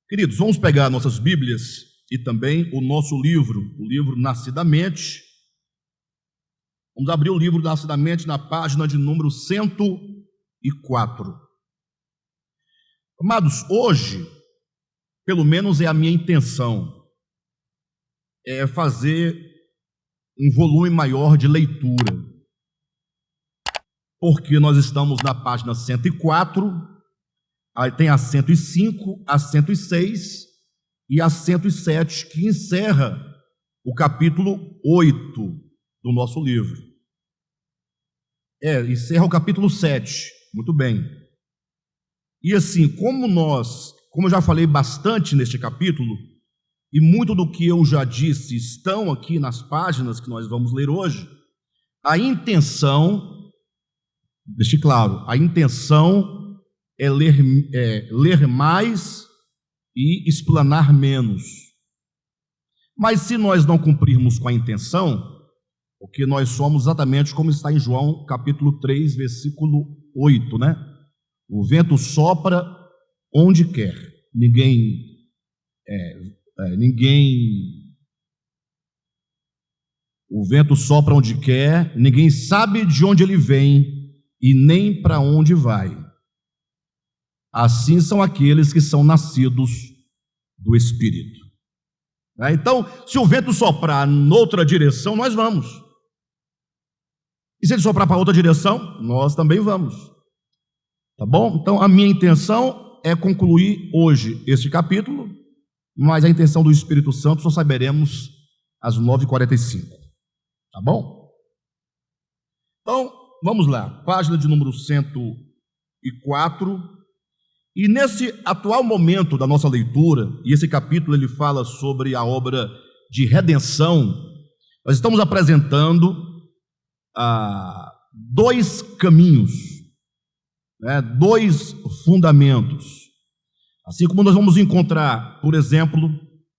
Queridos, vamos pegar nossas Bíblias e também o nosso livro, o livro Nascidamente. Vamos abrir o livro Nascidamente na página de número 104. Amados, hoje, pelo menos é a minha intenção, é fazer um volume maior de leitura, porque nós estamos na página 104, aí tem a 105, a 106 e a 107, que encerra o capítulo 8 do nosso livro. Encerra o capítulo 7, muito bem. E assim, como eu já falei bastante neste capítulo, e muito do que eu já disse estão aqui nas páginas que nós vamos ler hoje, a intenção, deixe claro, a intenção é ler mais e explanar menos. Mas se nós não cumprirmos com a intenção, porque nós somos exatamente como está em João capítulo 3, versículo 8, né? O vento sopra onde quer, o vento sopra onde quer, ninguém sabe de onde ele vem e nem para onde vai. Assim são aqueles que são nascidos do Espírito. Então, se o vento soprar noutra direção, nós vamos. E se ele soprar para outra direção, nós também vamos. Tá bom? Então, a minha intenção é concluir hoje este capítulo, mas a intenção do Espírito Santo só saberemos às 9h45. Tá bom? Então, vamos lá. Página de número 104. E nesse atual momento da nossa leitura, e esse capítulo ele fala sobre a obra de redenção, nós estamos apresentando dois caminhos, dois fundamentos. Assim como nós vamos encontrar, por exemplo,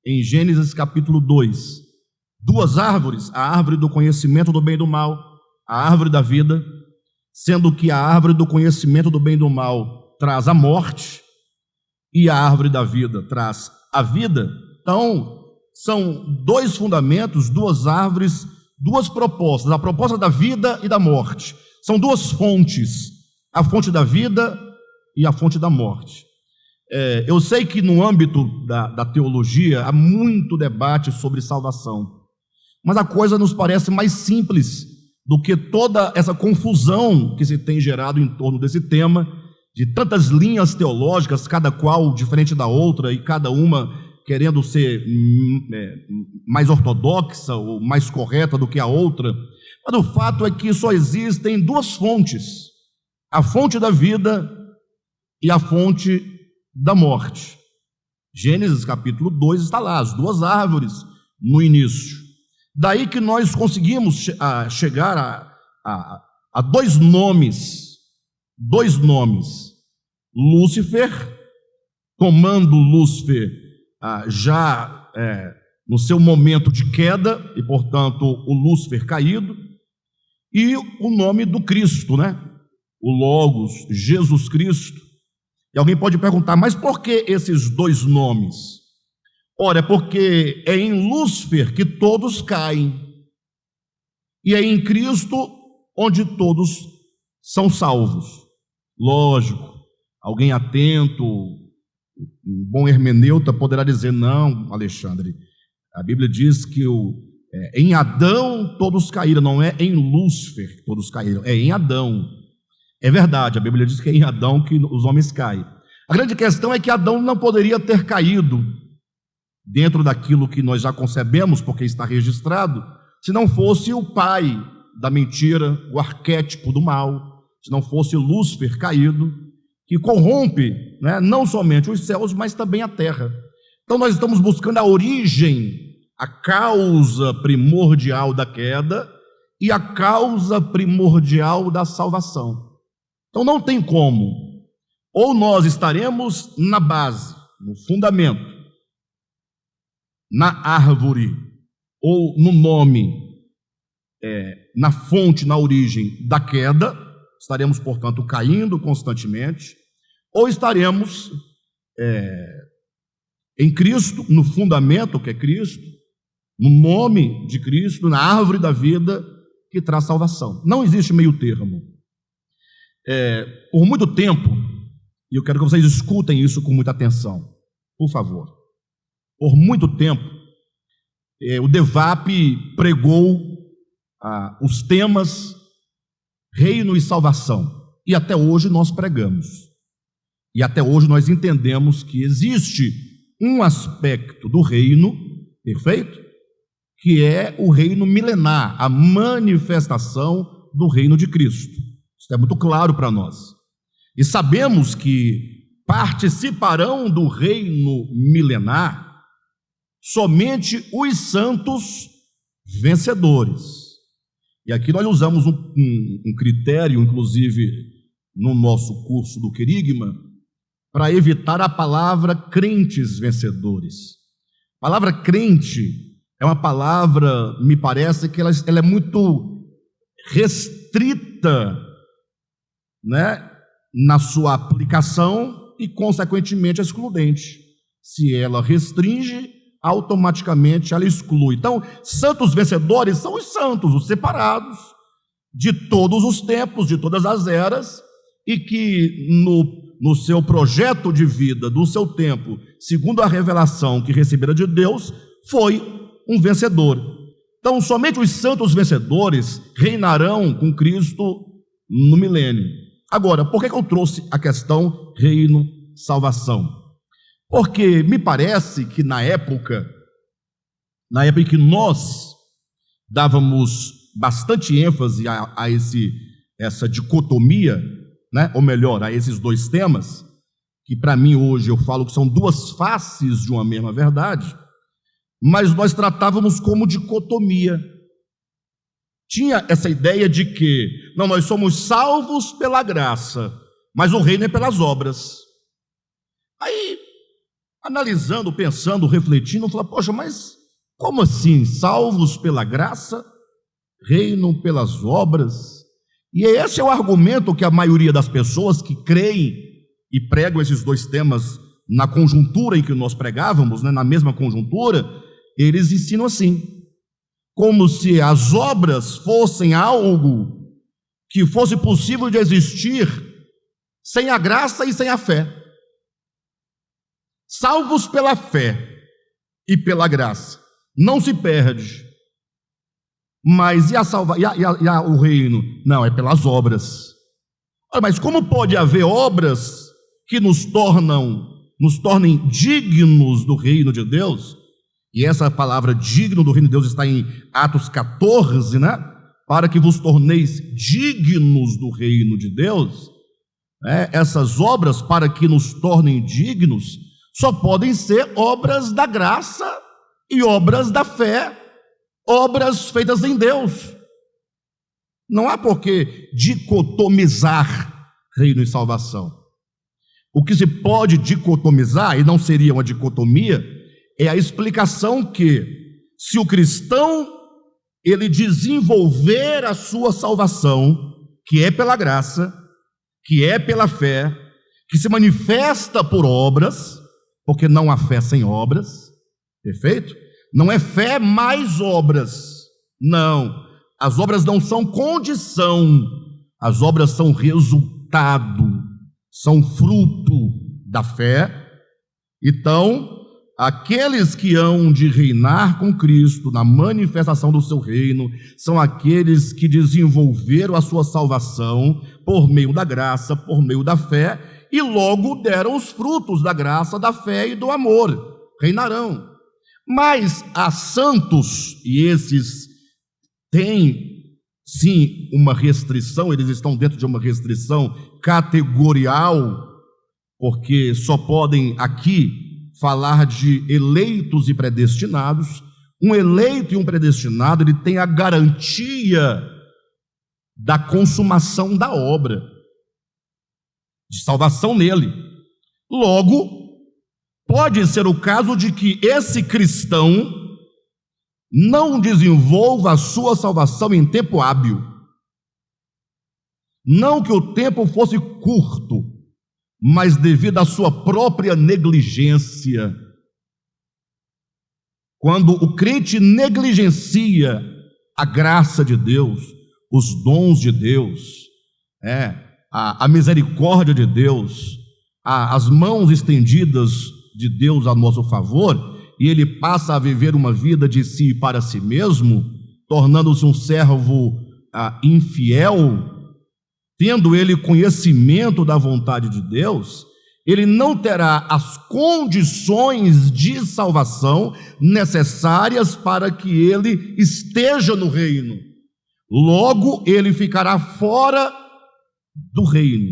em Gênesis capítulo 2, duas árvores, a árvore do conhecimento do bem e do mal, a árvore da vida, sendo que a árvore do conhecimento do bem e do mal traz a morte e a árvore da vida traz a vida. Então, são dois fundamentos, duas árvores, duas propostas, a proposta da vida e da morte. São duas fontes, a fonte da vida e a fonte da morte. Eu sei que no âmbito da teologia há muito debate sobre salvação, mas a coisa nos parece mais simples do que toda essa confusão que se tem gerado em torno desse tema, de tantas linhas teológicas, cada qual diferente da outra, e cada uma querendo ser mais ortodoxa ou mais correta do que a outra. Mas o fato é que só existem duas fontes, a fonte da vida e a fonte da morte. Gênesis capítulo 2 está lá, as duas árvores no início. Daí que nós conseguimos chegar a dois nomes, Lúcifer, tomando Lúcifer já no seu momento de queda, e portanto o Lúcifer caído, e o nome do Cristo, o Logos, Jesus Cristo. E alguém pode perguntar, mas por que esses dois nomes? Ora, é porque é em Lúcifer que todos caem, e é em Cristo onde todos são salvos. Lógico, alguém atento, um bom hermeneuta poderá dizer, não, Alexandre, a Bíblia diz que em Adão todos caíram, não é em Lúcifer que todos caíram, é em Adão. É verdade, a Bíblia diz que é em Adão que os homens caem. A grande questão é que Adão não poderia ter caído dentro daquilo que nós já concebemos, porque está registrado, se não fosse o pai da mentira, o arquétipo do mal, se não fosse Lúcifer caído, que corrompe, não somente os céus, mas também a terra. Então nós estamos buscando a origem, a causa primordial da queda e a causa primordial da salvação. Então não tem como, ou nós estaremos na base, no fundamento, na árvore, ou no nome, na fonte, na origem da queda, estaremos, portanto, caindo constantemente, ou estaremos em Cristo, no fundamento que é Cristo, no nome de Cristo, na árvore da vida que traz salvação. Não existe meio termo. Por muito tempo, e eu quero que vocês escutem isso com muita atenção, por favor. Por muito tempo, o DEVAP pregou os temas reino e salvação, e até hoje nós pregamos, e até hoje nós entendemos que existe um aspecto do reino, perfeito? Que é o reino milenar, a manifestação do reino de Cristo. Isso é muito claro para nós. E sabemos que participarão do reino milenar somente os santos vencedores. E aqui nós usamos um critério, inclusive no nosso curso do Querigma, para evitar a palavra crentes vencedores. A palavra crente é uma palavra, me parece que ela é muito restrita, né, na sua aplicação e, consequentemente, excludente. Se ela restringe, automaticamente ela exclui. Então, santos vencedores são os santos, os separados de todos os tempos, de todas as eras, e que no seu projeto de vida, do seu tempo, segundo a revelação que recebera de Deus, foi um vencedor. Então, somente os santos vencedores reinarão com Cristo no milênio. Agora, por que eu trouxe a questão reino, salvação? Porque me parece que na época em que nós dávamos bastante ênfase a essa dicotomia, né? Ou melhor, a esses dois temas, que para mim hoje eu falo que são duas faces de uma mesma verdade, mas nós tratávamos como dicotomia. Tinha essa ideia de que, não, nós somos salvos pela graça, mas o reino é pelas obras. Aí, analisando, pensando, refletindo, eu falei, poxa, mas como assim? Salvos pela graça, reino pelas obras? E esse é o argumento que a maioria das pessoas que creem e pregam esses dois temas na conjuntura em que nós pregávamos, né, na mesma conjuntura, eles ensinam assim, como se as obras fossem algo que fosse possível de existir sem a graça e sem a fé. Salvos pela fé e pela graça, não se perde. Mas o reino? Não, é pelas obras. Mas como pode haver obras que nos tornem dignos do reino de Deus? E essa palavra digno do reino de Deus está em Atos 14, né? Para que vos torneis dignos do reino de Deus. Essas obras, para que nos tornem dignos, só podem ser obras da graça e obras da fé, obras feitas em Deus. Não há por que dicotomizar reino e salvação. O que se pode dicotomizar, e não seria uma dicotomia, é a explicação que, se o cristão ele desenvolver a sua salvação, que é pela graça, que é pela fé, que se manifesta por obras, porque não há fé sem obras, perfeito? Não é fé mais obras, não. As obras não são condição, as obras são resultado, são fruto da fé. Então, aqueles que hão de reinar com Cristo na manifestação do seu reino, são aqueles que desenvolveram a sua salvação por meio da graça, por meio da fé, e logo deram os frutos da graça, da fé e do amor, reinarão. Mas há santos, e esses têm sim uma restrição, eles estão dentro de uma restrição categorial, porque só podem aqui falar de eleitos e predestinados. Um eleito e um predestinado, ele tem a garantia da consumação da obra, de salvação nele. Logo, pode ser o caso de que esse cristão não desenvolva a sua salvação em tempo hábil. Não que o tempo fosse curto, mas devido à sua própria negligência, Quando o crente negligencia a graça de Deus, os dons de Deus, a misericórdia de Deus, as mãos estendidas de Deus a nosso favor, e ele passa a viver uma vida de si e para si mesmo, tornando-se um servo infiel, tendo ele conhecimento da vontade de Deus, ele não terá as condições de salvação necessárias para que ele esteja no reino. Logo, ele ficará fora do reino.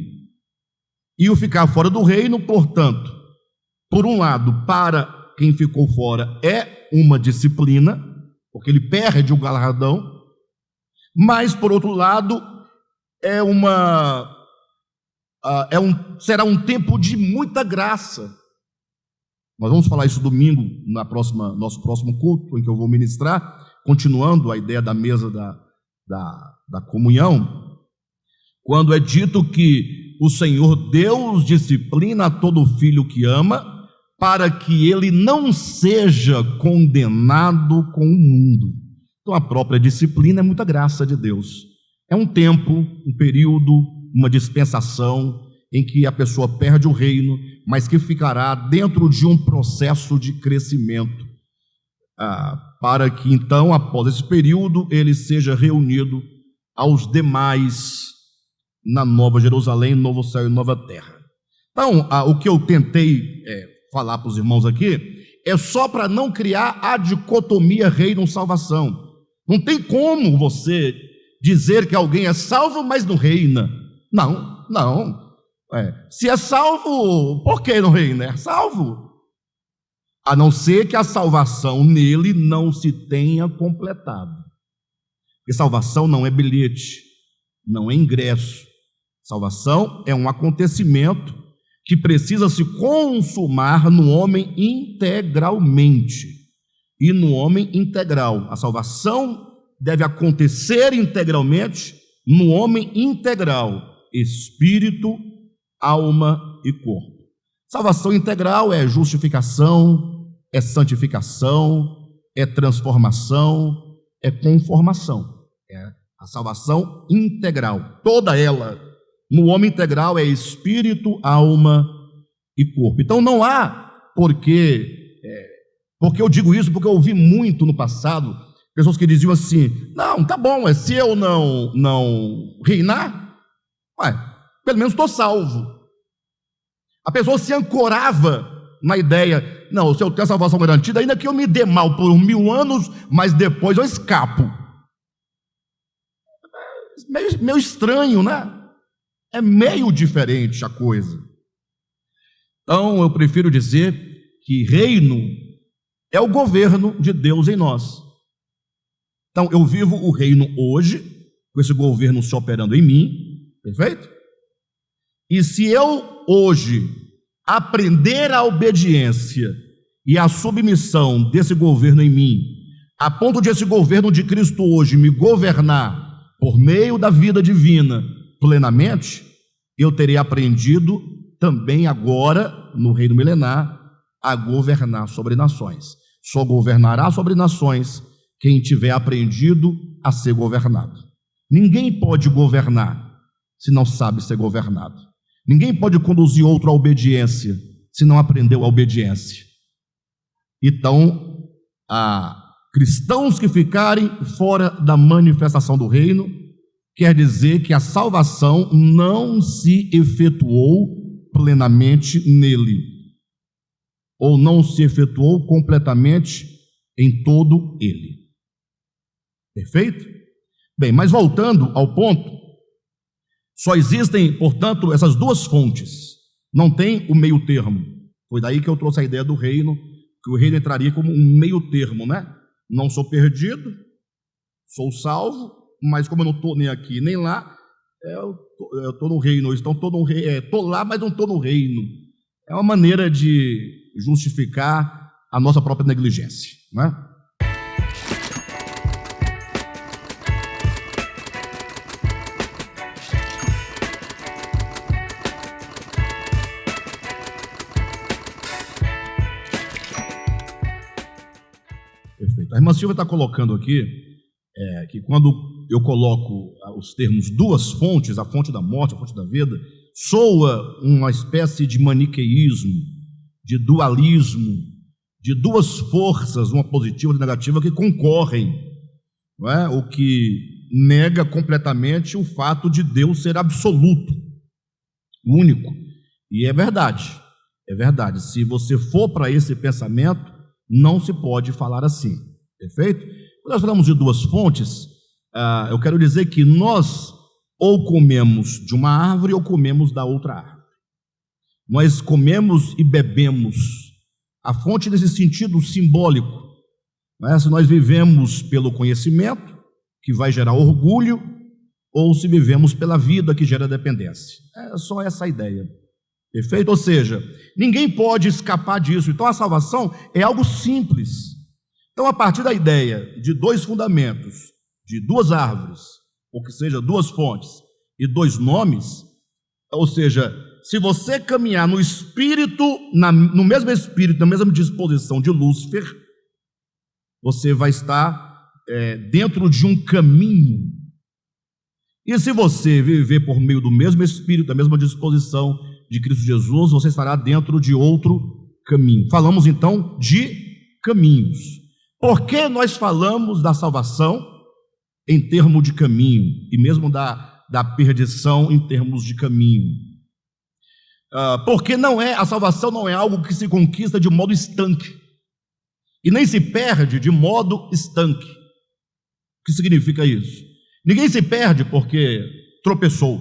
E o ficar fora do reino, portanto, por um lado, para quem ficou fora é uma disciplina, porque ele perde o galardão, mas, por outro lado, será um tempo de muita graça. Nós vamos falar isso domingo, nosso próximo culto, em que eu vou ministrar, continuando a ideia da mesa da comunhão, quando é dito que o Senhor Deus disciplina todo filho que ama, para que ele não seja condenado com o mundo. Então a própria disciplina é muita graça de Deus. É um tempo, um período, uma dispensação em que a pessoa perde o reino, mas que ficará dentro de um processo de crescimento, para que então, após esse período, ele seja reunido aos demais na Nova Jerusalém, Novo Céu e Nova Terra. Então, o que eu tentei falar para os irmãos aqui é só para não criar a dicotomia reino-salvação. Não tem como você dizer que alguém é salvo, mas não reina. Não. Se é salvo, por que não reina? É salvo. A não ser que a salvação nele não se tenha completado. Porque salvação não é bilhete, não é ingresso. Salvação é um acontecimento que precisa se consumar no homem integralmente. E no homem integral. A salvação deve acontecer integralmente no homem integral, espírito, alma e corpo. Salvação integral é justificação, é santificação, é transformação, é conformação. É a salvação integral, toda ela, no homem integral, é espírito, alma e corpo. Então não há porque eu digo isso, porque eu ouvi muito no passado pessoas que diziam assim: não, tá bom, se eu não reinar, pelo menos estou salvo. A pessoa se ancorava na ideia: não, se eu tenho a salvação garantida, ainda que eu me dê mal por 1000 anos, mas depois eu escapo. Meio estranho, né? É meio diferente a coisa. Então eu prefiro dizer que reino é o governo de Deus em nós. Então eu vivo o reino hoje, com esse governo se operando em mim, perfeito? E se eu hoje aprender a obediência e a submissão desse governo em mim, a ponto de esse governo de Cristo hoje me governar por meio da vida divina plenamente, eu terei aprendido também agora, no reino milenar, a governar sobre nações. Só governará sobre nações quem tiver aprendido a ser governado. Ninguém pode governar se não sabe ser governado. Ninguém pode conduzir outro à obediência se não aprendeu a obediência. Então, cristãos que ficarem fora da manifestação do reino, quer dizer que a salvação não se efetuou plenamente nele, ou não se efetuou completamente em todo ele. Perfeito? Bem, mas voltando ao ponto, só existem, portanto, essas duas fontes, não tem o meio termo. Foi daí que eu trouxe a ideia do reino, que o reino entraria como um meio termo, né? Não sou perdido, sou salvo, mas como eu não estou nem aqui nem lá, eu estou no reino, então estou lá, mas não estou no reino. É uma maneira de justificar a nossa própria negligência, não é? Perfeito. A irmã Silvia está colocando aqui que quando eu coloco os termos duas fontes, a fonte da morte, a fonte da vida, soa uma espécie de maniqueísmo, de dualismo, de duas forças, uma positiva e uma negativa, que concorrem, não é? O que nega completamente o fato de Deus ser absoluto, único. E é verdade. Se você for para esse pensamento, não se pode falar assim, perfeito? Quando nós falamos de duas fontes, eu quero dizer que nós ou comemos de uma árvore ou comemos da outra árvore. Nós comemos e bebemos. A fonte nesse sentido simbólico, né? Se nós vivemos pelo conhecimento, que vai gerar orgulho, ou se vivemos pela vida, que gera dependência. É só essa a ideia. Perfeito? Ou seja, ninguém pode escapar disso. Então a salvação é algo simples. Então, a partir da ideia de dois fundamentos, de duas árvores, ou que seja, duas fontes e dois nomes, ou seja, se você caminhar no espírito, no mesmo espírito, na mesma disposição de Lúcifer, você vai estar dentro de um caminho. E se você viver por meio do mesmo espírito, da mesma disposição de Cristo Jesus, você estará dentro de outro caminho. Falamos então de caminhos. Por que nós falamos da salvação em termos de caminho, e mesmo da perdição em termos de caminho? Porque a salvação não é algo que se conquista de modo estanque, e nem se perde de modo estanque. O que significa isso? Ninguém se perde porque tropeçou,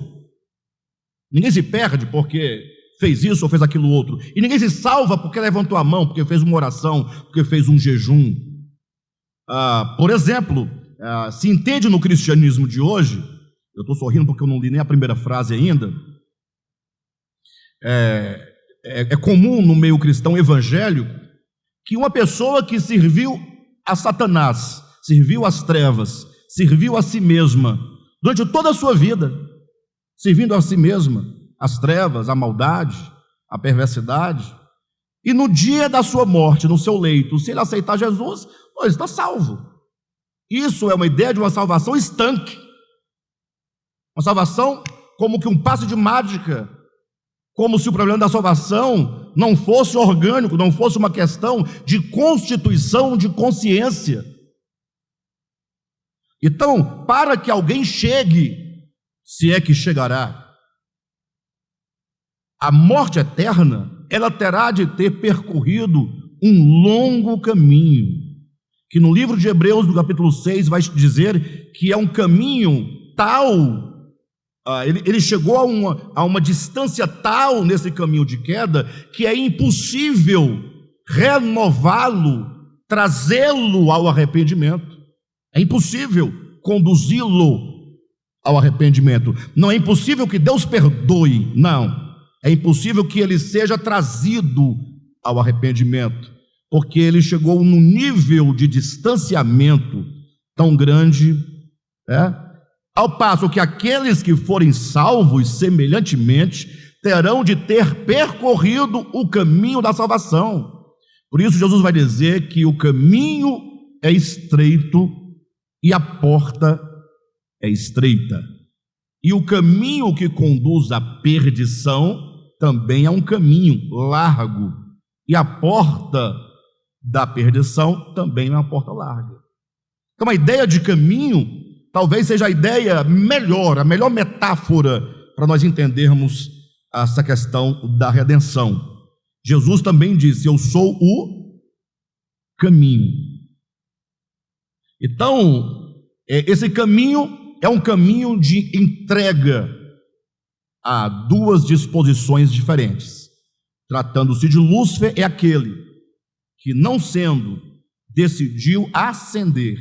ninguém se perde porque fez isso ou fez aquilo outro, e ninguém se salva porque levantou a mão, porque fez uma oração, porque fez um jejum. Por exemplo, se entende no cristianismo de hoje, eu estou sorrindo porque eu não li nem a primeira frase ainda, é comum no meio cristão evangélico que uma pessoa que serviu a Satanás, serviu às trevas, serviu a si mesma durante toda a sua vida, servindo a si mesma, as trevas, a maldade, a perversidade, e no dia da sua morte, no seu leito, se ele aceitar Jesus, ele está salvo. Isso é uma ideia de uma salvação estanque, uma salvação como que um passe de mágica, como se o problema da salvação não fosse orgânico, não fosse uma questão de constituição de consciência. Então, para que alguém chegue, se é que chegará, a morte eterna, ela terá de ter percorrido um longo caminho, que no livro de Hebreus, no capítulo 6, vai dizer que é um caminho tal, ele chegou a uma distância tal nesse caminho de queda, que é impossível renová-lo, trazê-lo ao arrependimento. É impossível conduzi-lo ao arrependimento. Não é impossível que Deus perdoe, não. É impossível que ele seja trazido ao arrependimento, porque ele chegou num nível de distanciamento tão grande, ao passo que aqueles que forem salvos, semelhantemente, terão de ter percorrido o caminho da salvação. Por isso Jesus vai dizer que o caminho é estreito e a porta é estreita. E o caminho que conduz à perdição também é um caminho largo. E a porta da perdição também é uma porta larga. Então a ideia de caminho talvez seja a ideia melhor, a melhor metáfora para nós entendermos essa questão da redenção. Jesus também disse: eu sou o caminho. Então, esse caminho é um caminho de entrega a duas disposições diferentes. Tratando-se de Lúcifer, é aquele que, não sendo, decidiu ascender,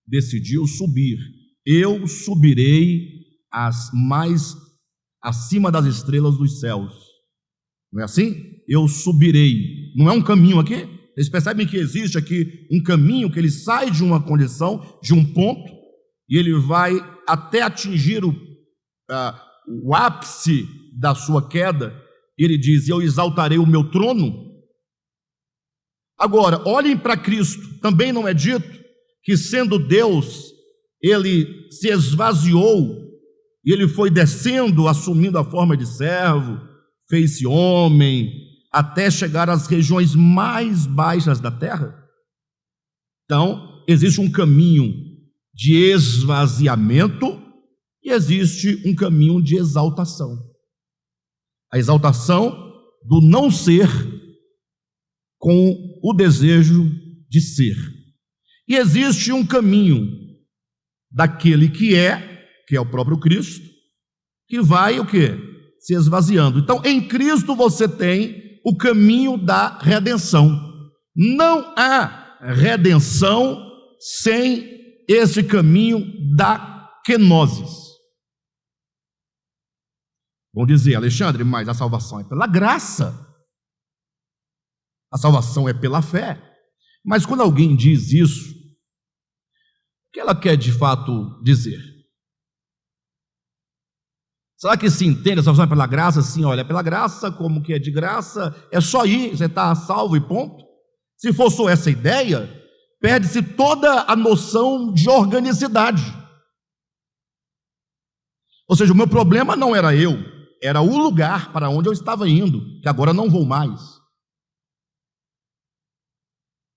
decidiu subir. Eu subirei mais acima das estrelas dos céus. Não é assim? Eu subirei. Não é um caminho aqui? Vocês percebem que existe aqui um caminho que ele sai de uma condição, de um ponto, e ele vai até atingir o ápice da sua queda. Ele diz: eu exaltarei o meu trono. Agora, olhem para Cristo, também não é dito que, sendo Deus, ele se esvaziou e ele foi descendo, assumindo a forma de servo, fez-se homem, até chegar às regiões mais baixas da terra? Então, existe um caminho de esvaziamento e existe um caminho de exaltação. A exaltação do não ser com o desejo de ser. E existe um caminho daquele que é o próprio Cristo, que vai o quê? Se esvaziando. Então, em Cristo você tem o caminho da redenção. Não há redenção sem esse caminho da kenosis. Vão dizer, Alexandre, mas a salvação é pela graça. A salvação é pela fé. Mas quando alguém diz isso, o que ela quer de fato dizer? Será que se entende a salvação é pela graça? Sim, olha, é pela graça, como que é de graça, é só ir, você está salvo e ponto. Se for só essa ideia, perde-se toda a noção de organicidade. Ou seja, o meu problema não era eu, era o lugar para onde eu estava indo, que agora não vou mais.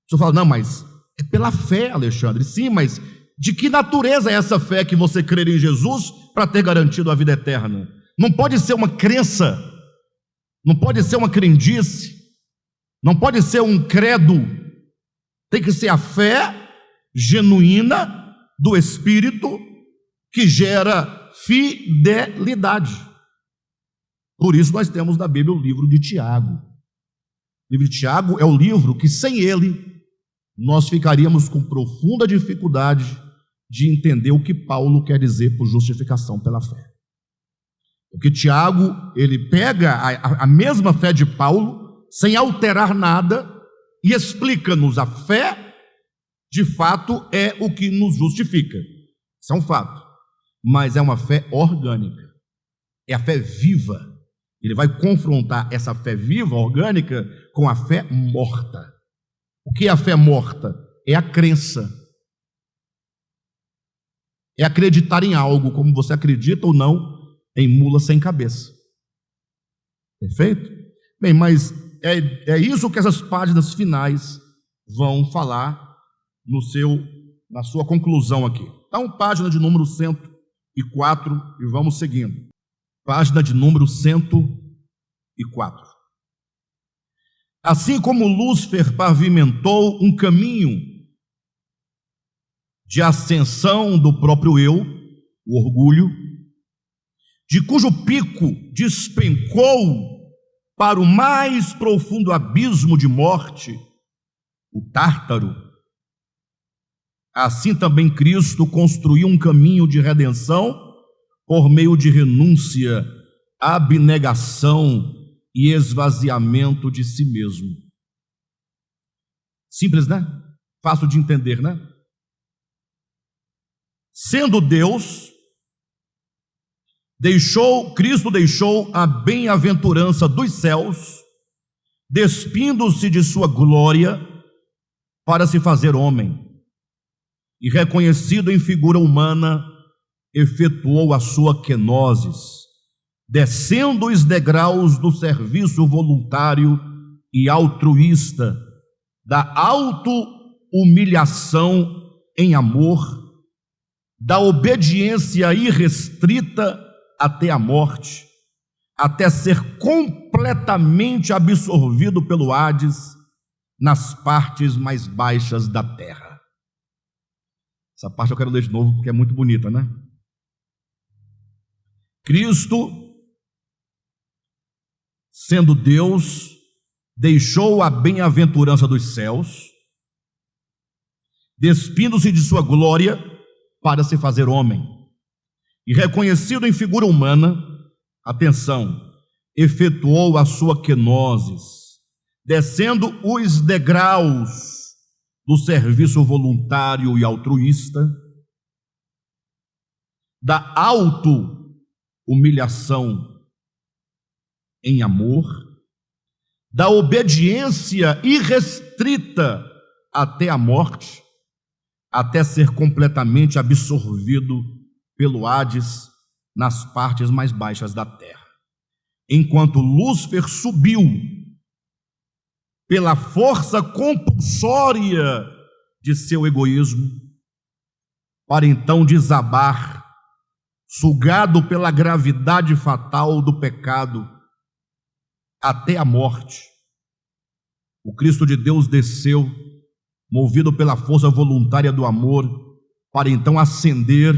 O senhor fala, não, mas é pela fé, Alexandre. Sim, mas de que natureza é essa fé que você crer em Jesus para ter garantido a vida eterna? Não pode ser uma crença, não pode ser uma crendice, não pode ser um credo. Tem que ser a fé genuína do Espírito que gera fidelidade. Por isso nós temos na Bíblia o livro de Tiago. O livro de Tiago é o livro que, sem ele, nós ficaríamos com profunda dificuldade de entender o que Paulo quer dizer por justificação pela fé. Porque Tiago, ele pega a mesma fé de Paulo, sem alterar nada, e explica-nos a fé, de fato, é o que nos justifica. Isso é um fato. Mas é uma fé orgânica. É a fé viva. Ele vai confrontar essa fé viva, orgânica, com a fé morta. O que é a fé morta? É a crença. É acreditar em algo, como você acredita ou não, em mula sem cabeça. Perfeito? Bem, mas é isso que essas páginas finais vão falar na sua conclusão aqui. Então, página de número 104, e vamos seguindo. Página de número 104. Assim como Lúcifer pavimentou um caminho de ascensão do próprio eu, o orgulho, de cujo pico despencou para o mais profundo abismo de morte, o Tártaro, assim também Cristo construiu um caminho de redenção por meio de renúncia, abnegação e esvaziamento de si mesmo. Simples, né? Fácil de entender, né? Sendo Deus, Cristo deixou a bem-aventurança dos céus, despindo-se de sua glória para se fazer homem, e reconhecido em figura humana, efetuou a sua kenosis, descendo os degraus do serviço voluntário e altruísta, da auto-humilhação em amor, da obediência irrestrita até a morte, até ser completamente absorvido pelo Hades nas partes mais baixas da terra. Essa parte eu quero ler de novo porque é muito bonita, né? Cristo, sendo Deus, deixou a bem-aventurança dos céus, despindo-se de sua glória para se fazer homem, e reconhecido em figura humana, atenção, efetuou a sua kenosis, descendo os degraus do serviço voluntário e altruísta, da auto-humilhação em amor, da obediência irrestrita até a morte, até ser completamente absorvido pelo Hades nas partes mais baixas da terra. Enquanto Lúcifer subiu pela força compulsória de seu egoísmo, para então desabar, sugado pela gravidade fatal do pecado, até a morte. O Cristo de Deus desceu, movido pela força voluntária do amor, para então ascender,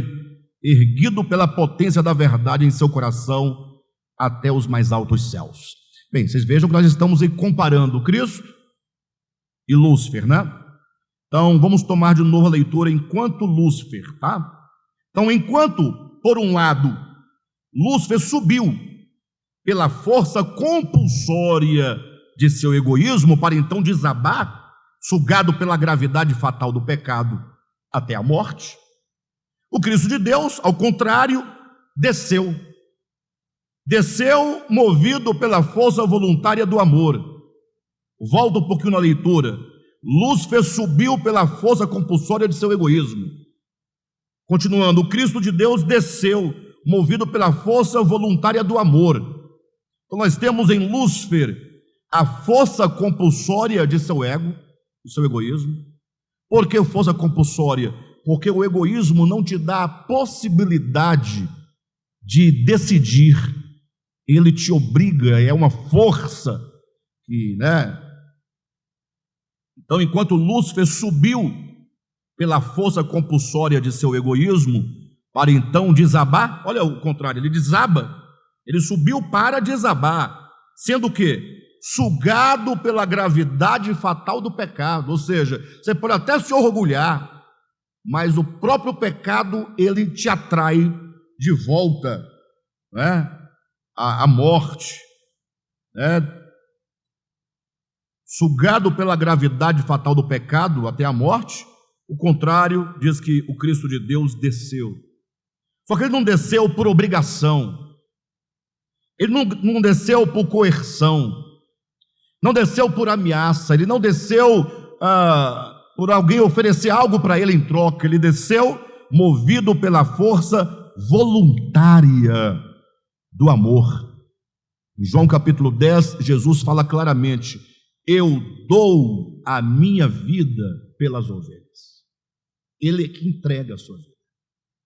erguido pela potência da verdade em seu coração, até os mais altos céus. Bem, vocês vejam que nós estamos aí comparando Cristo e Lúcifer, né? Então, vamos tomar de novo a leitura enquanto Lúcifer, tá? Então, enquanto, por um lado, Lúcifer subiu pela força compulsória de seu egoísmo para então desabar, sugado pela gravidade fatal do pecado até a morte, o Cristo de Deus, ao contrário, desceu movido pela força voluntária do amor. Volto um pouquinho na leitura. Lúcifer subiu pela força compulsória de seu egoísmo. Continuando, o Cristo de Deus desceu, movido pela força voluntária do amor. Então nós temos em Lúcifer a força compulsória de seu ego, do seu egoísmo. Por que força compulsória? Porque o egoísmo não te dá a possibilidade de decidir. Ele te obriga, é uma força que, né? Então, enquanto Lúcifer subiu pela força compulsória de seu egoísmo, para então desabar, olha o contrário, ele desaba, ele subiu para desabar, sendo o quê? Sugado pela gravidade fatal do pecado. Ou seja, você pode até se orgulhar, mas o próprio pecado, ele te atrai de volta, né? A morte, né? Sugado pela gravidade fatal do pecado até a morte. O contrário, diz que o Cristo de Deus desceu. Só que ele não desceu por obrigação, ele não desceu por coerção, não desceu por ameaça, ele não desceu por alguém oferecer algo para ele em troca. Ele desceu movido pela força voluntária do amor. Em João capítulo 10, Jesus fala claramente: eu dou a minha vida pelas ovelhas. Ele é que entrega a sua vida.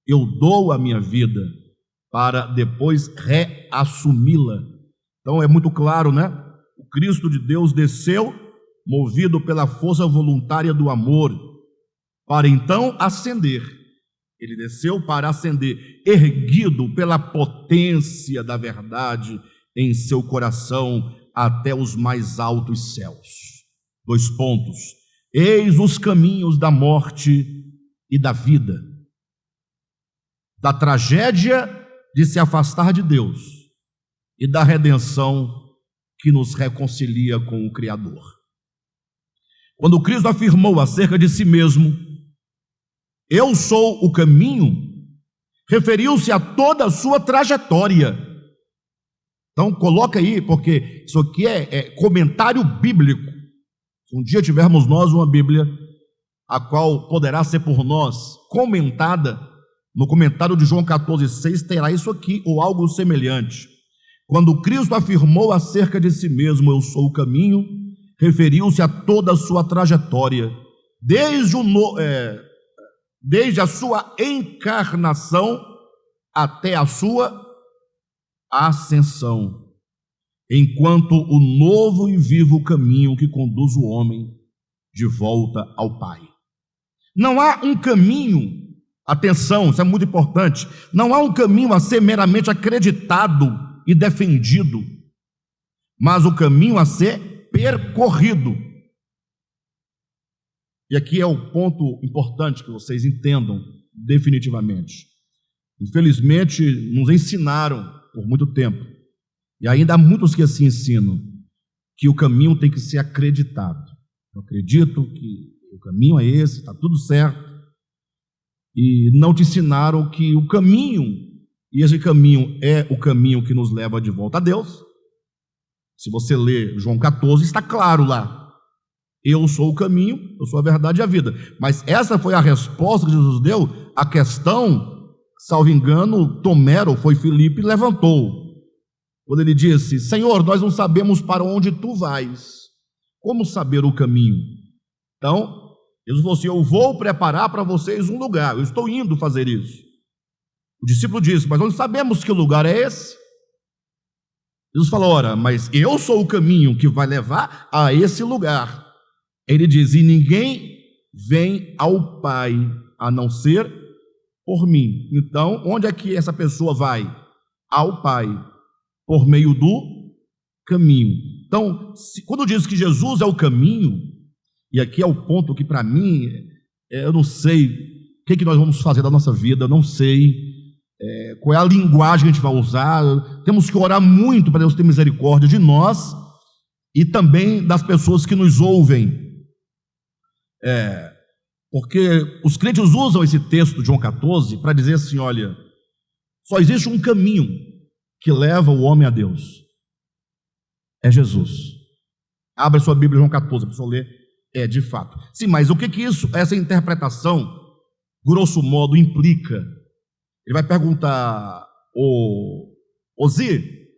Eu dou a minha vida para depois reassumi-la. Então é muito claro, né? O Cristo de Deus desceu, movido pela força voluntária do amor, para então ascender. Ele desceu para ascender, erguido pela potência da verdade em seu coração até os mais altos céus. 2 pontos. Eis os caminhos da morte e da vida, da tragédia de se afastar de Deus e da redenção que nos reconcilia com o Criador. Quando Cristo afirmou acerca de si mesmo: eu sou o caminho, referiu-se a toda a sua trajetória. Então coloca aí, porque isso aqui é comentário bíblico. Se um dia tivermos nós uma Bíblia, a qual poderá ser por nós comentada, no comentário de João 14,6 terá isso aqui, ou algo semelhante. Quando Cristo afirmou acerca de si mesmo: eu sou o caminho, referiu-se a toda a sua trajetória, desde a sua encarnação até a sua ascensão, enquanto o novo e vivo caminho que conduz o homem de volta ao Pai. Não há um caminho, atenção, isso é muito importante, não há um caminho a ser meramente acreditado e defendido, mas o caminho a ser percorrido. E aqui é o ponto importante que vocês entendam definitivamente. Infelizmente, nos ensinaram por muito tempo, e ainda há muitos que assim ensinam, que o caminho tem que ser acreditado. Eu acredito que o caminho é esse, está tudo certo, e não te ensinaram que o caminho, e esse caminho é o caminho que nos leva de volta a Deus, Se você ler João 14, está claro lá. Eu sou o caminho, eu sou a verdade e a vida. Mas essa foi a resposta que Jesus deu à questão, salvo engano, Tomé, ou foi Filipe, levantou. Quando ele disse: Senhor, nós não sabemos para onde tu vais. Como saber o caminho? Então, Jesus falou assim: eu vou preparar para vocês um lugar, eu estou indo fazer isso. O discípulo disse: mas nós sabemos que lugar é esse? Jesus falou: ora, mas eu sou o caminho que vai levar a esse lugar. Ele diz: e ninguém vem ao Pai a não ser por mim. Então, onde é que essa pessoa vai? Ao Pai, por meio do caminho. Então, quando diz que Jesus é o caminho, e aqui é o ponto que para mim, eu não sei o que nós vamos fazer da nossa vida, eu não sei qual é a linguagem que a gente vai usar. Temos que orar muito para Deus ter misericórdia de nós e também das pessoas que nos ouvem. Porque os crentes usam esse texto de João 14 para dizer assim: olha, só existe um caminho que leva o homem a Deus, é Jesus. Abra sua Bíblia, João 14, para a pessoa ler. De fato. Sim, mas o que essa interpretação, grosso modo, implica? Ele vai perguntar: Zi,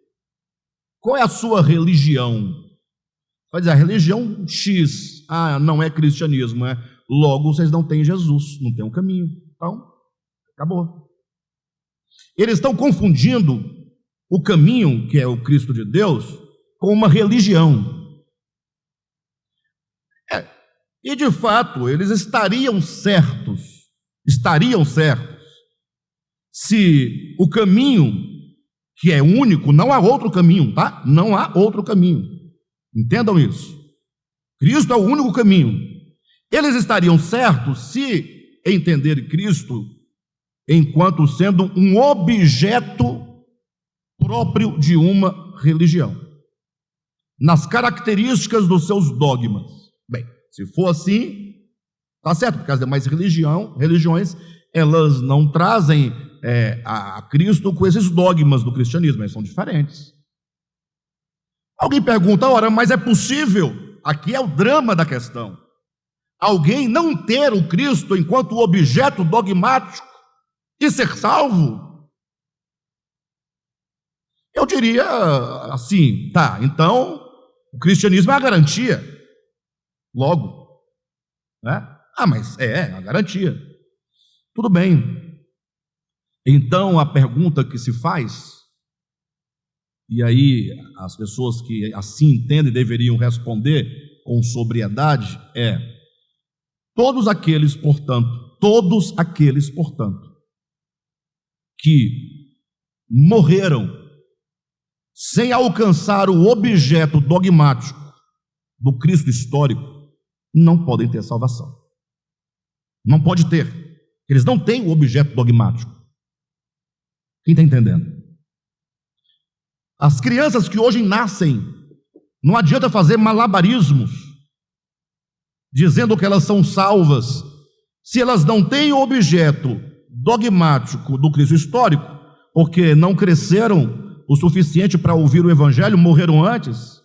qual é a sua religião? Vai dizer: a religião X. Não é cristianismo, logo vocês não têm Jesus, não têm um caminho. Então, acabou. Eles estão confundindo o caminho, que é o Cristo de Deus, com uma religião. E de fato, eles estariam certos, se o caminho, que é único, não há outro caminho, tá? Não há outro caminho. Entendam isso. Cristo é o único caminho. Eles estariam certos se entenderem Cristo enquanto sendo um objeto próprio de uma religião, nas características dos seus dogmas. Bem, se for assim, está certo, porque as demais religiões, elas não trazem a Cristo com esses dogmas do cristianismo, eles são diferentes. Alguém pergunta: ora, mas é possível, aqui é o drama da questão, alguém não ter o Cristo enquanto objeto dogmático e ser salvo? Eu diria assim: tá, então o cristianismo é a garantia. Logo, né? Mas é a garantia. Tudo bem. Então a pergunta que se faz, e aí as pessoas que assim entendem deveriam responder com sobriedade, todos aqueles, portanto, que morreram sem alcançar o objeto dogmático do Cristo histórico, não podem ter salvação. Não pode ter. Eles não têm o objeto dogmático. Quem está entendendo? As crianças que hoje nascem, não adianta fazer malabarismos dizendo que elas são salvas, se elas não têm o objeto dogmático do Cristo histórico, porque não cresceram o suficiente para ouvir o Evangelho, morreram antes.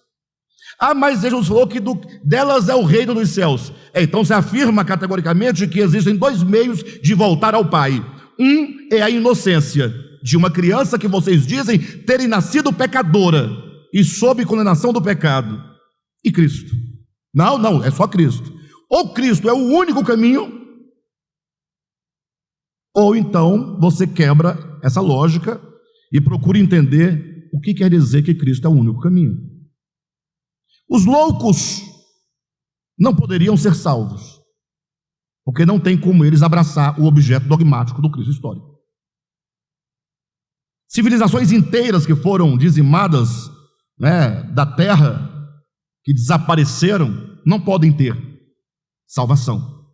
Mas Jesus falou que delas é o reino dos céus. Então se afirma categoricamente que existem dois meios de voltar ao Pai. Um é a inocência de uma criança que vocês dizem terem nascido pecadora e sob condenação do pecado. E Cristo. Não, é só Cristo. Ou Cristo é o único caminho, ou então você quebra essa lógica e procura entender o que quer dizer que Cristo é o único caminho. Os loucos não poderiam ser salvos, porque não tem como eles abraçar o objeto dogmático do Cristo histórico. Civilizações inteiras que foram dizimadas, da terra, que desapareceram, não podem ter salvação.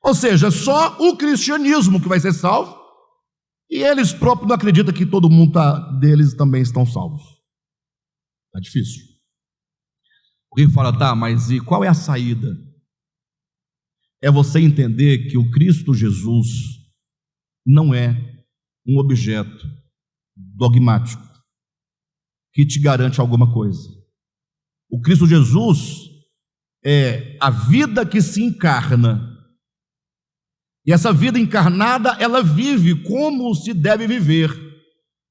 Ou seja, só o cristianismo que vai ser salvo, e eles próprios não acreditam que todo mundo deles também estão salvos. Está difícil. Alguém fala: mas e qual é a saída? É você entender que o Cristo Jesus não é um objeto dogmático que te garante alguma coisa. O Cristo Jesus é a vida que se encarna. E essa vida encarnada, ela vive como se deve viver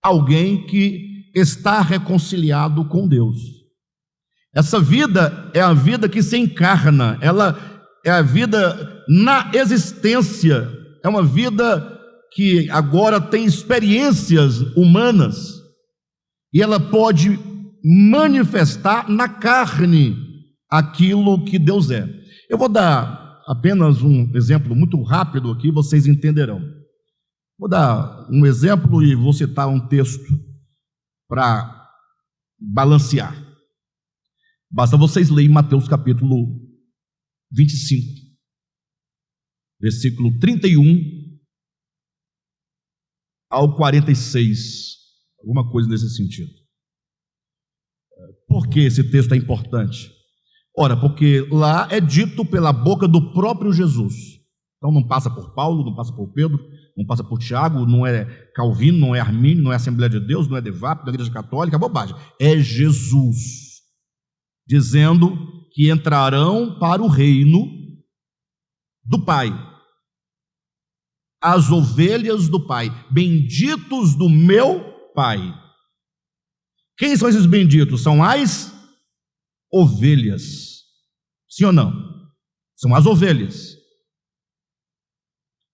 alguém que está reconciliado com Deus. Essa vida é a vida que se encarna, ela é a vida na existência, é uma vida que agora tem experiências humanas, e ela pode manifestar na carne aquilo que Deus é. Eu vou dar apenas um exemplo muito rápido aqui, vocês entenderão. Vou dar um exemplo e vou citar um texto para balancear. Basta vocês lerem Mateus capítulo 25, versículo 31 ao 46, alguma coisa nesse sentido. Por que esse texto é importante? Ora, porque lá é dito pela boca do próprio Jesus. Então não passa por Paulo, não passa por Pedro, não passa por Tiago, não é Calvino, não é Armínio, não é Assembleia de Deus, não é Devap, não é Igreja Católica, é bobagem. É Jesus, dizendo que entrarão para o reino do Pai. As ovelhas do Pai, benditos do meu Pai. Quem são esses benditos? São as ovelhas. Sim ou não? São as ovelhas.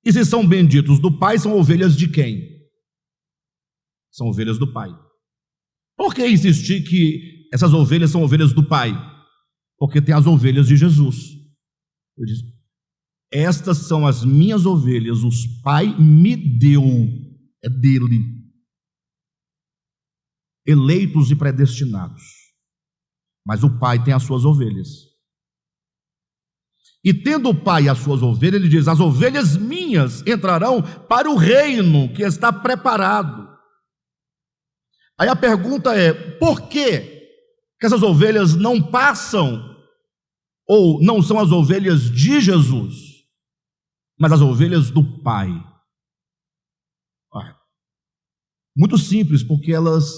E se são benditos do Pai, são ovelhas de quem? São ovelhas do Pai. Por que insistir que essas ovelhas são ovelhas do Pai? Porque tem as ovelhas de Jesus. Ele diz: estas são as minhas ovelhas, os Pai me deu, é dele, eleitos e predestinados. Mas o Pai tem as suas ovelhas. E tendo o Pai as suas ovelhas, ele diz: as ovelhas minhas entrarão para o reino que está preparado. Aí a pergunta é: por que essas ovelhas não passam, ou não são as ovelhas de Jesus, mas as ovelhas do Pai? Muito simples, porque elas,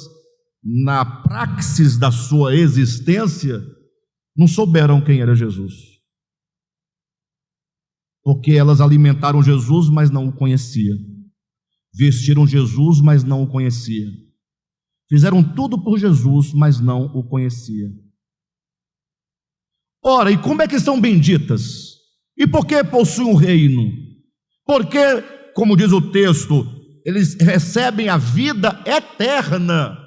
na praxis da sua existência, não souberam quem era Jesus. Porque elas alimentaram Jesus, mas não o conheciam. Vestiram Jesus, mas não o conheciam. Fizeram tudo por Jesus, mas não o conheciam. Ora, e como é que são benditas? E por que possuem o reino? Porque, como diz o texto, eles recebem a vida eterna.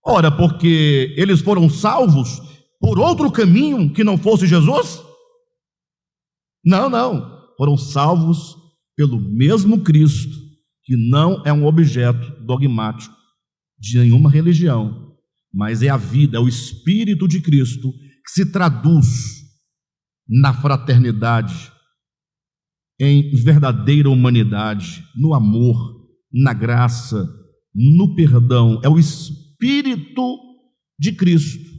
Ora, porque eles foram salvos por outro caminho que não fosse Jesus? Não. Foram salvos pelo mesmo Cristo, que não é um objeto dogmático de nenhuma religião, mas é a vida, é o Espírito de Cristo que se traduz na fraternidade, em verdadeira humanidade, no amor, na graça, no perdão. É o Espírito de Cristo.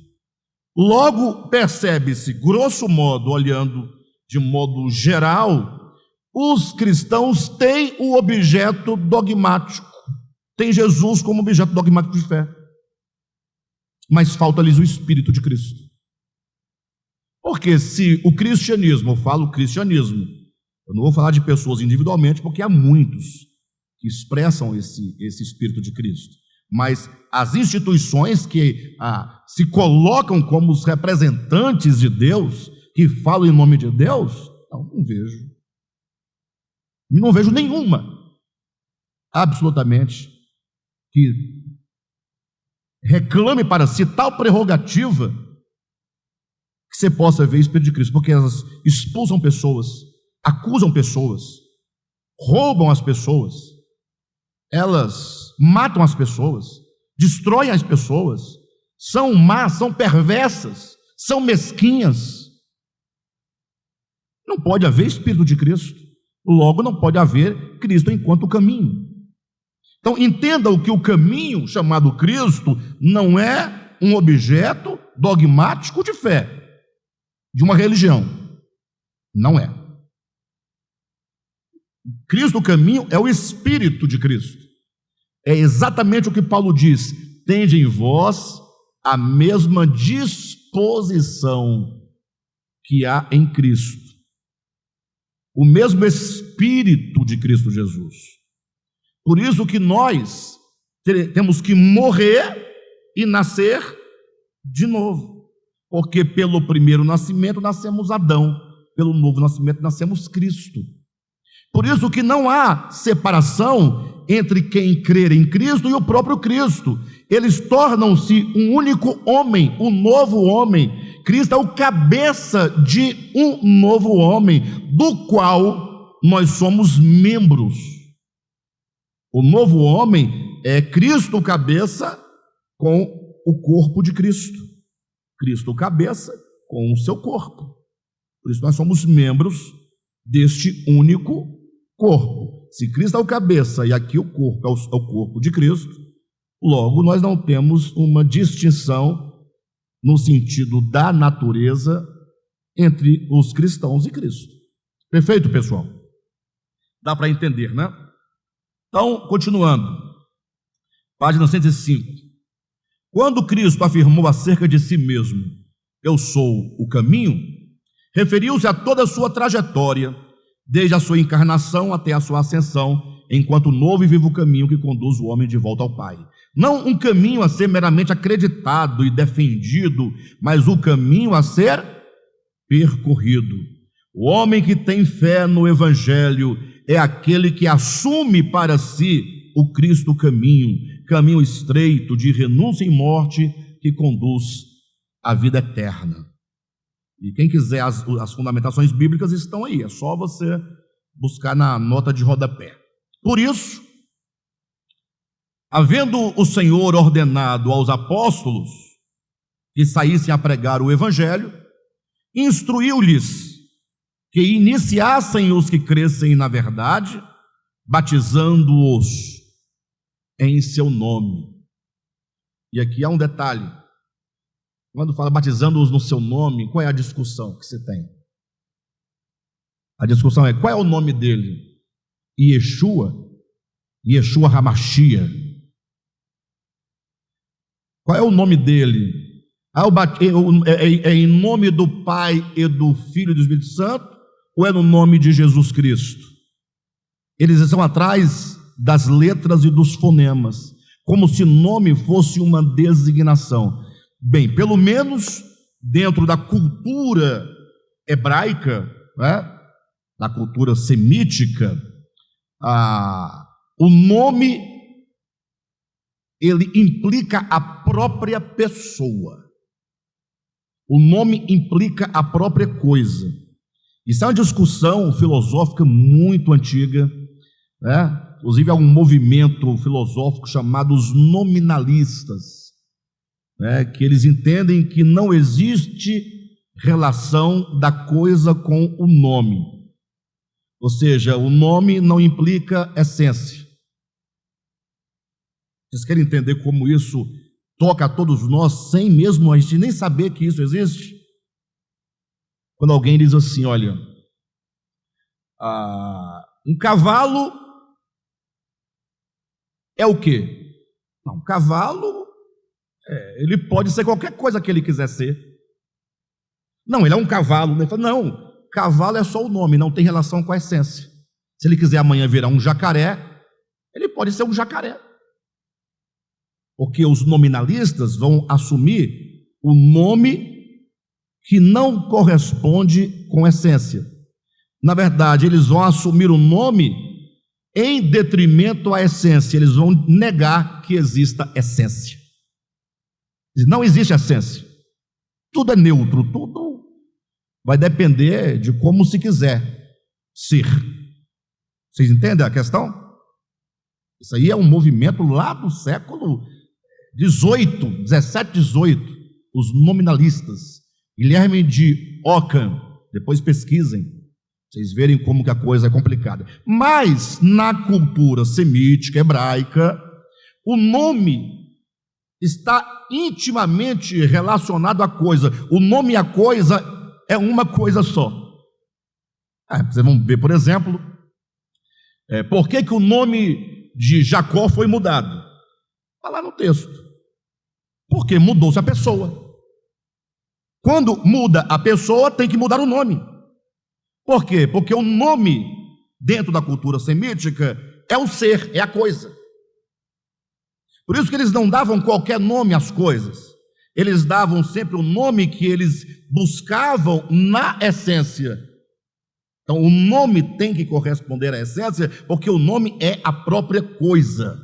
Logo, percebe-se, grosso modo, olhando de modo geral, os cristãos têm o objeto dogmático, tem Jesus como objeto dogmático de fé, mas falta-lhes o Espírito de Cristo. Porque se o cristianismo, eu falo cristianismo, eu não vou falar de pessoas individualmente, porque há muitos que expressam esse Espírito de Cristo, mas as instituições que se colocam como os representantes de Deus, que falam em nome de Deus, não vejo. Não vejo nenhuma, absolutamente, que reclame para si tal prerrogativa que você possa ver o Espírito de Cristo, porque elas expulsam pessoas, acusam pessoas, roubam as pessoas, elas matam as pessoas, destroem as pessoas, são más, são perversas, são mesquinhas. Não pode haver Espírito de Cristo, logo não pode haver Cristo enquanto caminho. Então entenda que o caminho chamado Cristo não é um objeto dogmático de fé, de uma religião. Não é. Cristo, o caminho, é o Espírito de Cristo. É exatamente o que Paulo diz: tende em vós a mesma disposição que há em Cristo, o mesmo Espírito de Cristo Jesus. Por isso que nós temos que morrer e nascer de novo, porque pelo primeiro nascimento nascemos Adão, pelo novo nascimento nascemos Cristo. Por isso que não há separação entre quem crer em Cristo e o próprio Cristo. Eles tornam-se um único homem, um novo homem. Cristo é o cabeça de um novo homem, do qual nós somos membros. O novo homem é Cristo o cabeça com o corpo de Cristo. Cristo o cabeça com o seu corpo. Por isso nós somos membros deste único corpo. Se Cristo é o cabeça e aqui o corpo é o corpo de Cristo, logo nós não temos uma distinção no sentido da natureza entre os cristãos e Cristo. Perfeito, pessoal? Dá para entender, né? Então, continuando. Página 105. Quando Cristo afirmou acerca de si mesmo, eu sou o caminho, referiu-se a toda a sua trajetória, desde a sua encarnação até a sua ascensão, enquanto novo e vivo caminho que conduz o homem de volta ao Pai. Não um caminho a ser meramente acreditado e defendido, mas o caminho a ser percorrido. O homem que tem fé no Evangelho é aquele que assume para si o Cristo caminho, caminho estreito de renúncia e morte que conduz à vida eterna. E quem quiser as fundamentações bíblicas estão aí, é só você buscar na nota de rodapé. Por isso, havendo o Senhor ordenado aos apóstolos que saíssem a pregar o Evangelho, instruiu-lhes que iniciassem os que crescem na verdade, batizando-os em seu nome. E aqui há um detalhe. Quando fala batizando-os no seu nome, qual é a discussão que se tem? A discussão é, qual é o nome dele? Yeshua? Yeshua HaMashiach. Qual é o nome dele? É em nome do Pai e do Filho e do Espírito Santo? Ou é no nome de Jesus Cristo? Eles estão atrás das letras e dos fonemas, como se nome fosse uma designação. Bem, pelo menos dentro da cultura hebraica, né, da cultura semítica, o nome ele implica a própria pessoa. O nome implica a própria coisa. Isso é uma discussão filosófica muito antiga, né? Inclusive há um movimento filosófico chamado os nominalistas, né? Que eles entendem que não existe relação da coisa com o nome. Ou seja, o nome não implica essência. Vocês querem entender como isso toca a todos nós, sem mesmo a gente nem saber que isso existe? Quando alguém diz assim, olha, um cavalo é o quê? Não, um cavalo, ele pode ser qualquer coisa que ele quiser ser. Não, ele é um cavalo. Ele fala, não, cavalo é só o nome, não tem relação com a essência. Se ele quiser amanhã virar um jacaré, ele pode ser um jacaré. Porque os nominalistas vão assumir o nome que não corresponde com essência. Na verdade, eles vão assumir o nome em detrimento à essência. Eles vão negar que exista essência. Não existe essência. Tudo é neutro, tudo vai depender de como se quiser ser. Vocês entendem a questão? Isso aí é um movimento lá do século 17, 18, os nominalistas. Guilherme de Ockham, depois pesquisem, vocês verem como que a coisa é complicada. Mas na cultura semítica, hebraica, o nome está intimamente relacionado à coisa. O nome e a coisa é uma coisa só. Vocês vão ver, por exemplo, por que o nome de Jacó foi mudado? Está lá no texto. Porque mudou-se a pessoa. Quando muda a pessoa, tem que mudar o nome. Por quê? Porque o nome, dentro da cultura semítica, é o ser, é a coisa. Por isso que eles não davam qualquer nome às coisas. Eles davam sempre o nome que eles buscavam na essência. Então, o nome tem que corresponder à essência, porque o nome é a própria coisa.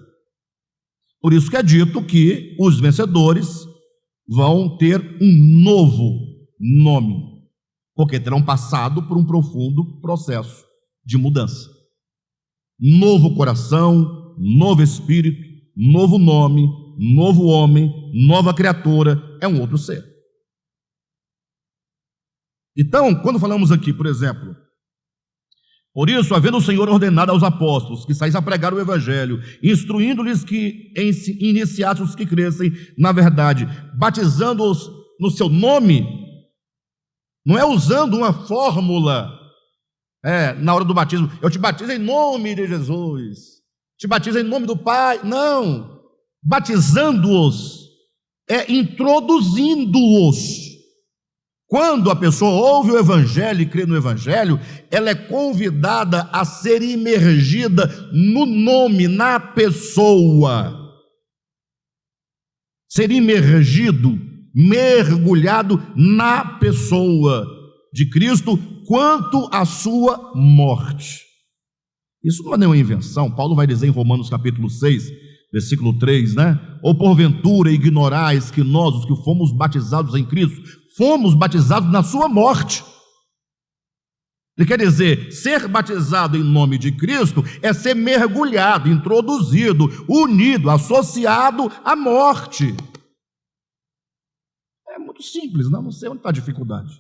Por isso que é dito que os vencedores vão ter um novo nome, porque terão passado por um profundo processo de mudança. Novo coração, novo espírito, novo nome, novo homem, nova criatura, é um outro ser. Então, quando falamos aqui, por exemplo, por isso, havendo o Senhor ordenado aos apóstolos que saíssem a pregar o evangelho, instruindo-lhes que iniciassem os que crescem na verdade, batizando-os no seu nome, não é usando uma fórmula, na hora do batismo, eu te batizo em nome de Jesus, te batizo em nome do Pai, não, batizando-os, é introduzindo-os. Quando a pessoa ouve o evangelho e crê no evangelho, ela é convidada a ser imergida no nome, na pessoa. Ser imergido, mergulhado na pessoa de Cristo quanto à sua morte. Isso não é nenhuma invenção. Paulo vai dizer em Romanos capítulo 6, versículo 3, Ou porventura ignorais que nós, os que fomos batizados em Cristo, fomos batizados na sua morte. Ele quer dizer, ser batizado em nome de Cristo é ser mergulhado, introduzido, unido, associado à morte. É muito simples, não sei onde está a dificuldade.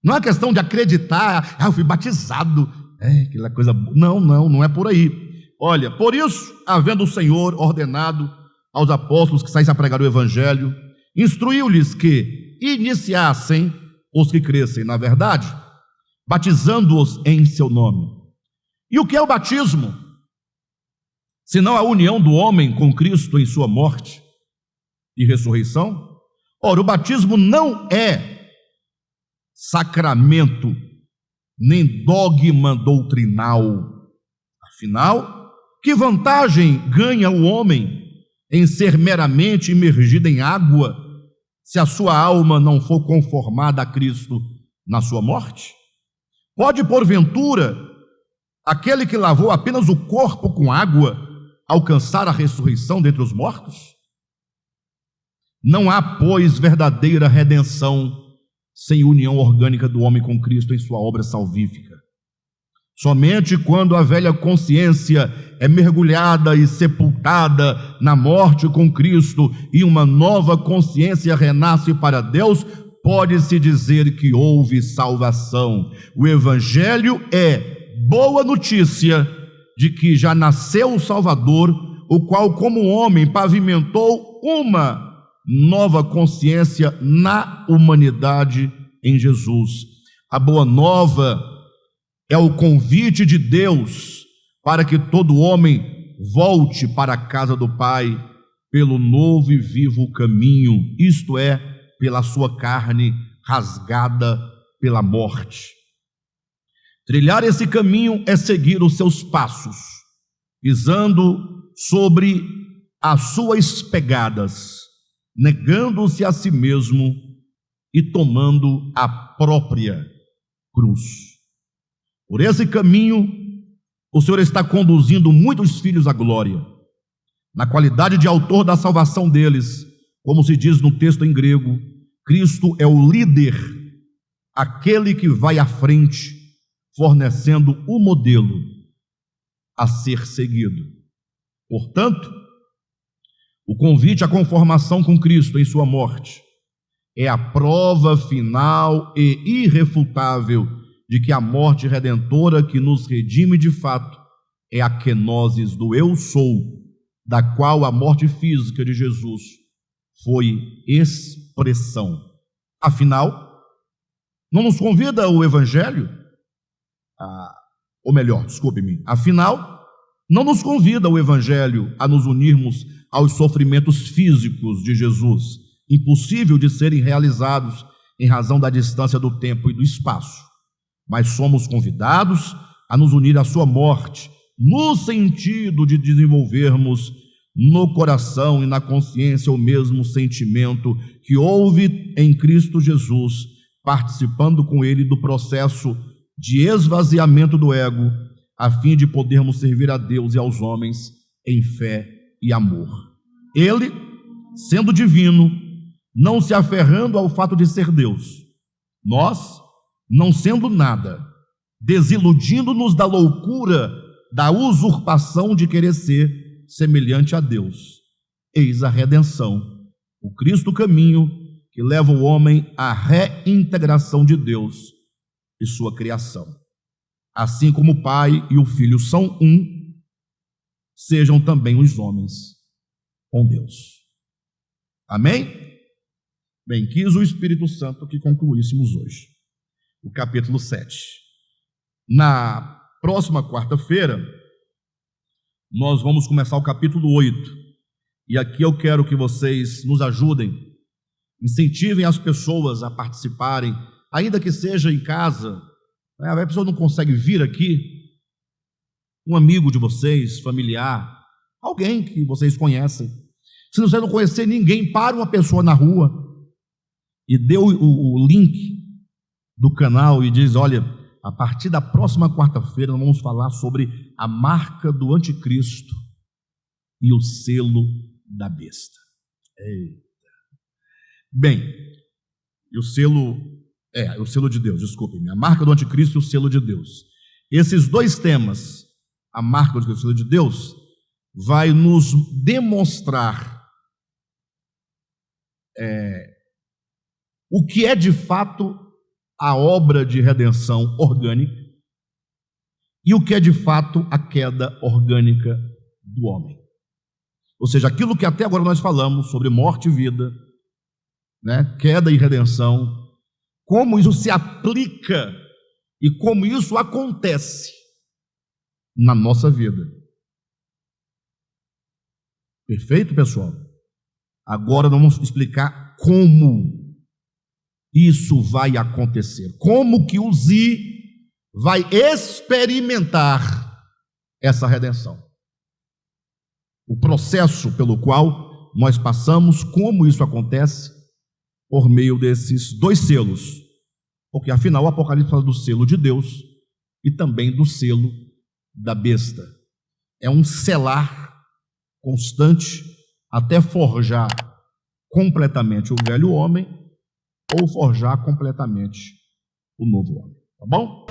Não é questão de acreditar, eu fui batizado, aquela coisa. Não é por aí. Olha, por isso, havendo o Senhor ordenado aos apóstolos que saíssem a pregar o evangelho, instruiu-lhes que iniciassem os que crescem na verdade, batizando-os em seu nome. E o que é o batismo? Senão a união do homem com Cristo em sua morte e ressurreição? Ora, o batismo não é sacramento, nem dogma doutrinal. Afinal, que vantagem ganha o homem em ser meramente imergido em água, se a sua alma não for conformada a Cristo na sua morte? Pode, porventura, aquele que lavou apenas o corpo com água alcançar a ressurreição dentre os mortos? Não há, pois, verdadeira redenção sem união orgânica do homem com Cristo em sua obra salvífica. Somente quando a velha consciência é mergulhada e sepultada na morte com Cristo e uma nova consciência renasce para Deus, pode-se dizer que houve salvação. O Evangelho é boa notícia de que já nasceu o Salvador, o qual, como homem, pavimentou uma nova consciência na humanidade em Jesus. A boa nova é o convite de Deus para que todo homem volte para a casa do Pai pelo novo e vivo caminho, isto é, pela sua carne rasgada pela morte. Trilhar esse caminho é seguir os seus passos, pisando sobre as suas pegadas, negando-se a si mesmo e tomando a própria cruz. Por esse caminho, o Senhor está conduzindo muitos filhos à glória, na qualidade de autor da salvação deles, como se diz no texto em grego. Cristo é o líder, aquele que vai à frente, fornecendo o modelo a ser seguido. Portanto, o convite à conformação com Cristo em sua morte é a prova final e irrefutável de que a morte redentora que nos redime de fato é a kenosis do eu sou, da qual a morte física de Jesus foi expressão. Afinal, não nos convida o Evangelho, ou melhor, desculpe-me, afinal, Não nos convida o Evangelho a nos unirmos aos sofrimentos físicos de Jesus, impossível de serem realizados em razão da distância do tempo e do espaço, mas somos convidados a nos unir à sua morte, no sentido de desenvolvermos no coração e na consciência o mesmo sentimento que houve em Cristo Jesus, participando com ele do processo de esvaziamento do ego, a fim de podermos servir a Deus e aos homens em fé e amor. Ele, sendo divino, não se aferrando ao fato de ser Deus. Nós, não sendo nada, desiludindo-nos da loucura da usurpação de querer ser semelhante a Deus. Eis a redenção, o Cristo caminho que leva o homem à reintegração de Deus e sua criação. Assim como o Pai e o Filho são um, sejam também os homens com Deus. Amém? Bem, quis o Espírito Santo que concluíssemos hoje o capítulo 7. Na próxima quarta-feira, nós vamos começar o capítulo 8. E aqui eu quero que vocês nos ajudem, incentivem as pessoas a participarem, ainda que seja em casa. A pessoa não consegue vir aqui, um amigo de vocês, familiar, alguém que vocês conhecem. Se você não conhecer ninguém, para uma pessoa na rua e dê o link do canal e diz: olha, a partir da próxima quarta-feira nós vamos falar sobre a marca do anticristo e o selo da besta. Eita. Bem, e o selo de Deus, desculpem, a marca do anticristo e o selo de Deus. Esses dois temas, a marca do anticristo e o selo de Deus, vai nos demonstrar o que é de fato a obra de redenção orgânica e o que é de fato a queda orgânica do homem. Ou seja, aquilo que até agora nós falamos sobre morte e vida, né, queda e redenção, como isso se aplica e como isso acontece na nossa vida. Perfeito, pessoal? Agora nós vamos explicar como isso vai acontecer, como que o Zi vai experimentar essa redenção. O processo pelo qual nós passamos, como isso acontece, por meio desses dois selos, porque afinal o Apocalipse fala do selo de Deus e também do selo da besta. É um selar constante até forjar completamente o velho homem ou forjar completamente o novo homem. Tá bom?